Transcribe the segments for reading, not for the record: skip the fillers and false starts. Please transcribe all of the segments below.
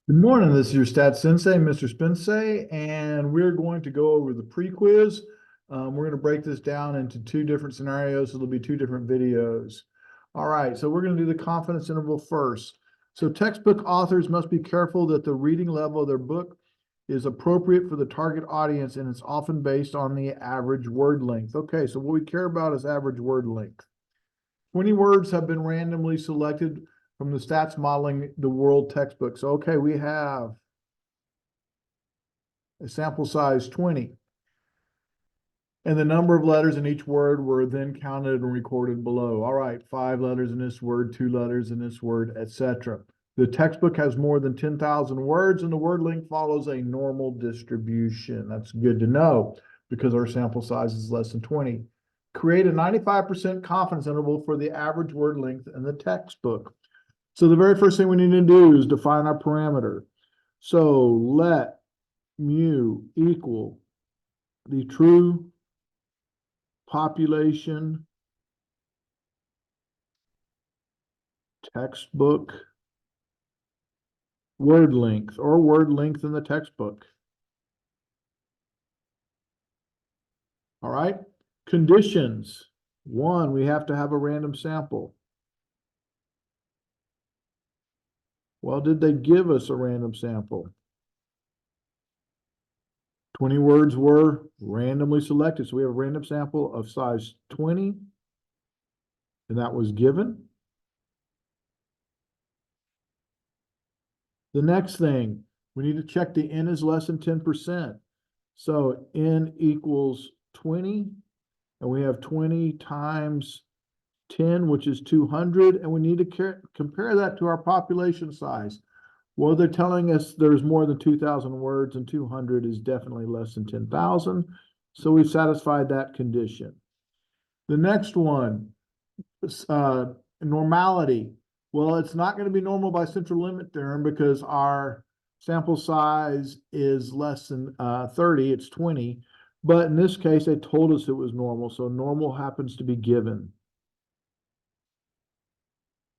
Good morning, this is your Stat Sensei, Mr. Spensei, and we're going to go over the pre-quiz. We're going to break this down into two different scenarios, so there'll be two different videos. All right, so we're going to do the confidence interval first. So textbook authors must be careful that the reading level of their book is appropriate for the target audience, and it's often based on the average word length. Okay, so what we care about is average word length. 20 words have been randomly selected from the Stats Modeling the World textbook. So, okay, we have a sample size 20. And the number of letters in each word were then counted and recorded below. All right, 5 letters in this word, 2 letters in this word, etc. The textbook has more than 10,000 words, and the word length follows a normal distribution. That's good to know because our sample size is less than 20. Create a 95% confidence interval for the average word length in the textbook. So the very first thing we need to do is define our parameter. So let mu equal the true population textbook word length, or word length in the textbook. All right. Conditions. 1, we have to have a random sample. Well, did they give us a random sample? 20 words were randomly selected. So we have a random sample of size 20, and that was given. The next thing, we need to check the n is less than 10%. So n equals 20, and we have 20 times 10, which is 200, and we need to compare that to our population size. Well, they're telling us there's more than 2,000 words, and 200 is definitely less than 10,000. So we've satisfied that condition. The next one, normality. Well, it's not going to be normal by central limit theorem because our sample size is less than 30, it's 20. But in this case, they told us it was normal, so normal happens to be given.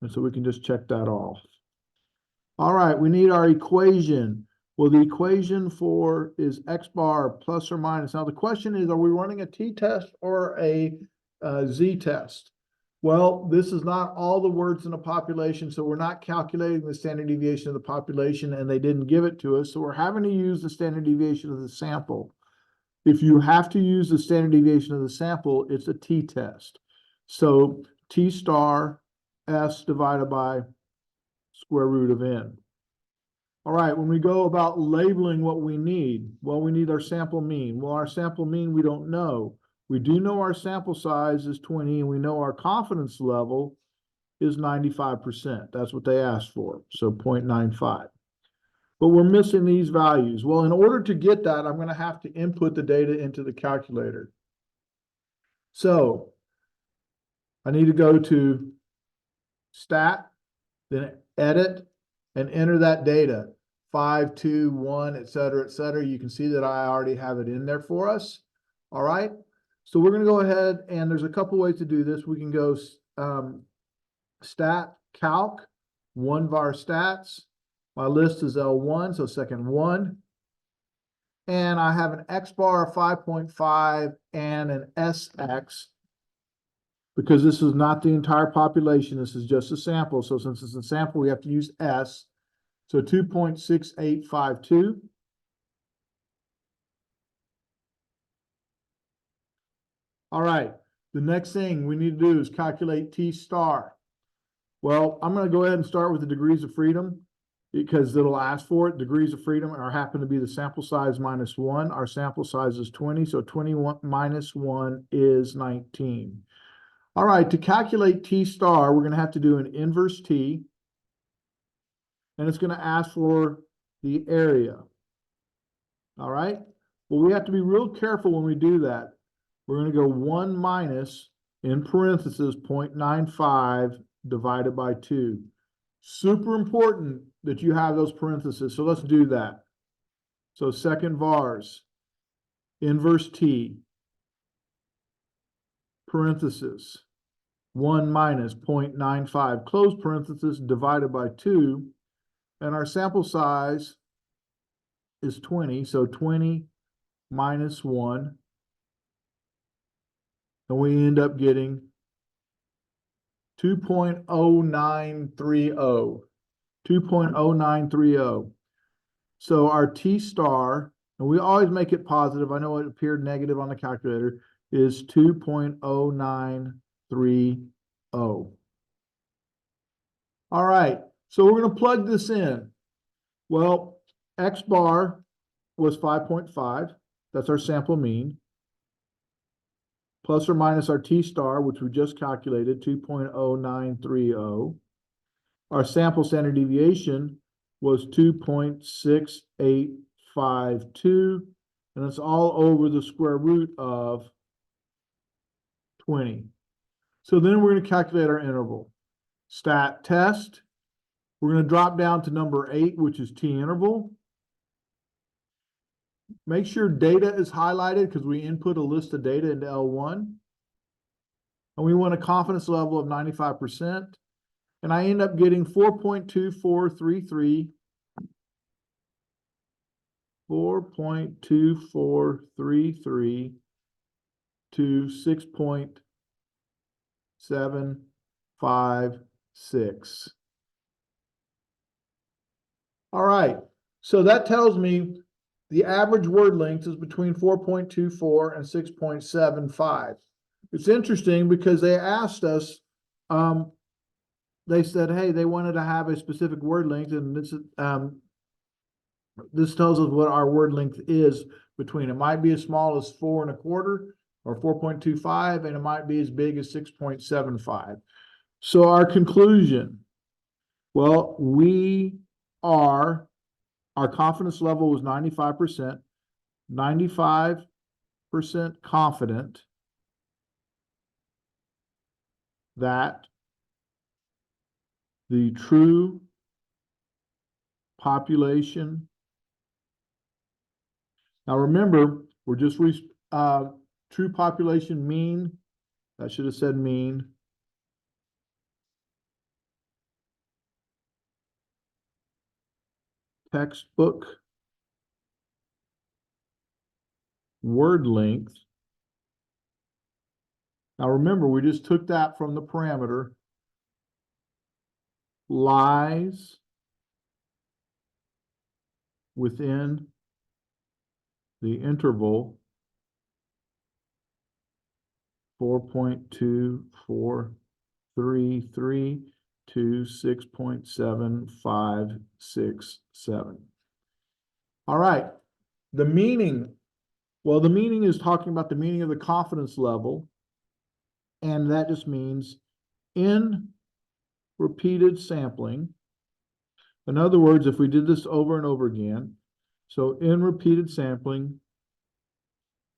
And so we can just check that off. All right, we need our equation. Well, the equation for is x bar plus or minus. Now, the question is, are we running a t-test or a z-test? Well, this is not all the words in a population, so we're not calculating the standard deviation of the population, and they didn't give it to us, so we're having to use the standard deviation of the sample. If you have to use the standard deviation of the sample, it's a t-test. So t star s divided by square root of n. All right, when we go about labeling what we need, well, we need our sample mean. Well, our sample mean we don't know. We do know our sample size is 20, and we know our confidence level is 95%. That's what they asked for, so 0.95. But we're missing these values. Well, in order to get that, I'm going to have to input the data into the calculator. So I need to go to Stat, then Edit, and enter that data. 5, 2, 1, et cetera, et cetera. You can see that I already have it in there for us. All right. So we're going to go ahead, and there's a couple ways to do this. We can go Stat Calc, 1 var stats. My list is L1, so second 1. And I have an X bar of 5.5 and an SX, because this is not the entire population. This is just a sample. So since it's a sample, we have to use S. So 2.6852. All right. The next thing we need to do is calculate T star. Well, I'm going to go ahead and start with the degrees of freedom because it'll ask for it. Degrees of freedom are happen to be the sample size minus 1. Our sample size is 20, so 21 minus 1 is 19. All right, to calculate T star, we're going to have to do an inverse T, and it's going to ask for the area. All right, well, we have to be real careful when we do that. We're going to go 1 minus, in parentheses, 0.95 divided by 2. Super important that you have those parentheses, so let's do that. So second vars, inverse T, parenthesis, 1 minus 0.95, close parenthesis, divided by 2. and our sample size is 20, so 20 minus 1, and we end up getting 2.0930. 2.0930. So our T star, and we always make it positive, I know it appeared negative on the calculator, is 2.0930. All right, so we're going to plug this in. Well, X bar was 5.5. That's our sample mean. Plus or minus our T star, which we just calculated, 2.0930. Our sample standard deviation was 2.6852, and it's all over the square root of 20. So then we're going to calculate our interval. Stat test. We're going to drop down to number 8, which is T interval. Make sure data is highlighted because we input a list of data into L1. And we want a confidence level of 95%. And I end up getting 4.2433. 4.2433 to 6.756. All right, so that tells me the average word length is between 4.24 and 6.75. It's interesting because they asked us, they said, hey, they wanted to have a specific word length, and this tells us what our word length is between. It might be as small as 4.25 or 4.25, and it might be as big as 6.75. So our conclusion, well, our confidence level was 95%, 95% confident that the true population. Now remember, we're just true population mean. That should have said mean. Textbook word length. Now remember, we just took that from the parameter. Lies within the interval 4.2433 to 6.7567. All right, the meaning. Well, the meaning is talking about the meaning of the confidence level, and that just means in repeated sampling. In other words, if we did this over and over again, so in repeated sampling,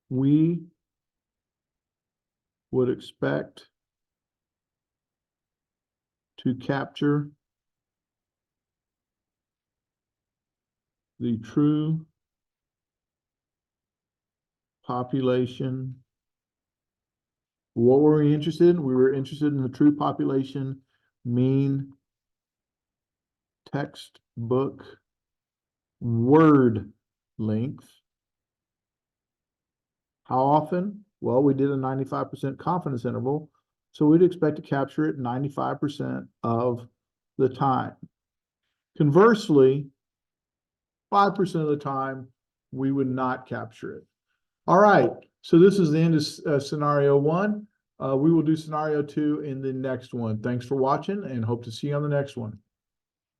we would expect to capture the true population. What were we interested in? We were interested in the true population mean textbook word length. How often? Well, we did a 95% confidence interval, so we'd expect to capture it 95% of the time. Conversely, 5% of the time, we would not capture it. All right, so this is the end of scenario 1. We will do scenario 2 in the next one. Thanks for watching, and hope to see you on the next one.